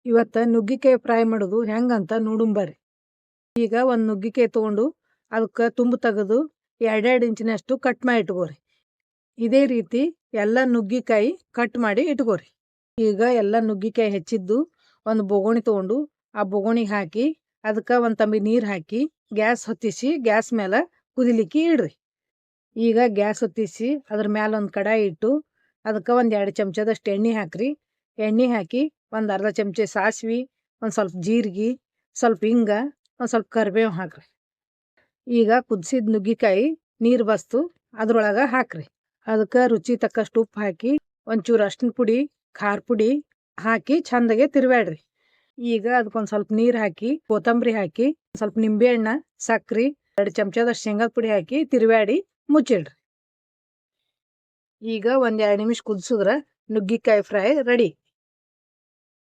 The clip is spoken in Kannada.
ಇವತ್ತ ನುಗ್ಗಿಕಾಯಿ ಫ್ರೈ ಮಾಡೋದು ಹೆಂಗಂತ ನೋಡುಂಬರ್ರಿ. ಈಗ ಒಂದು ನುಗ್ಗಿಕಾಯಿ ತೊಗೊಂಡು ಅದಕ್ಕೆ ತುಂಬು ತೆಗೆದು 2 ಇಂಚಿನಷ್ಟು ಕಟ್ ಮಾಡಿ ಇಟ್ಕೋರಿ. ಇದೇ ರೀತಿ ಎಲ್ಲ ನುಗ್ಗಿಕಾಯಿ ಕಟ್ ಮಾಡಿ ಇಟ್ಕೋರಿ. ಈಗ ಎಲ್ಲ ನುಗ್ಗಿಕಾಯಿ ಹೆಚ್ಚಿದ್ದು ಒಂದು ಬೊಗೋಣಿ ತೊಗೊಂಡು ಆ ಬೊಗೋಣಿಗೆ ಹಾಕಿ ಅದಕ್ಕೆ ಒಂದು ತಂಬಿ ನೀರು ಹಾಕಿ ಗ್ಯಾಸ್ ಹೊತ್ತಿಸಿ ಗ್ಯಾಸ್ ಮೇಲೆ ಕುದಿಲಿಕ್ಕೆ ಇಡ್ರಿ. ಈಗ ಗ್ಯಾಸ್ ಹೊತ್ತಿಸಿ ಅದ್ರ ಮ್ಯಾಲೆ ಒಂದು ಕಡಾಯಿ ಇಟ್ಟು ಅದಕ್ಕೆ ಒಂದು 2 ಚಮಚದಷ್ಟು ಎಣ್ಣೆ ಹಾಕ್ರಿ. ಎಣ್ಣೆ ಹಾಕಿ ಒಂದು ಅರ್ಧ ಚಮಚ ಸಾಸಿವೆ, ಒಂದು ಸ್ವಲ್ಪ ಜೀರಿಗೆ, ಸ್ವಲ್ಪ ಹಿಂಗ, ಒಂದು ಸ್ವಲ್ಪ ಕರಿಬೇವು ಹಾಕ್ರಿ. ಈಗ ಕುದಿಸಿದ ನುಗ್ಗಿಕಾಯಿ ನೀರು ಬಸ್ತು ಅದ್ರೊಳಗೆ ಹಾಕ್ರಿ. ಅದಕ್ಕೆ ರುಚಿ ತಕ್ಕಷ್ಟು ಉಪ್ಪು ಹಾಕಿ ಒಂಚೂರು ಅರ್ಶಿನ ಪುಡಿ, ಖಾರ ಪುಡಿ ಹಾಕಿ ಚಂದಗೆ ತಿರುವಾಡ್ರಿ. ಈಗ ಅದಕ್ಕೊಂದು ಸ್ವಲ್ಪ ನೀರು ಹಾಕಿ ಕೊತ್ತಂಬರಿ ಹಾಕಿ ಸ್ವಲ್ಪ ನಿಂಬೆಹಣ್ಣು, ಸಕ್ರೆ, 2 ಚಮಚದಷ್ಟು ಶೇಂಗಾದ ಪುಡಿ ಹಾಕಿ ತಿರುವಾಡಿ ಮುಚ್ಚಿಡ್ರಿ. ಈಗ ಒಂದು 2 ನಿಮಿಷ ಕುದಿಸಿದ್ರೆ ನುಗ್ಗಿಕಾಯಿ ಫ್ರೈ ರೆಡಿ.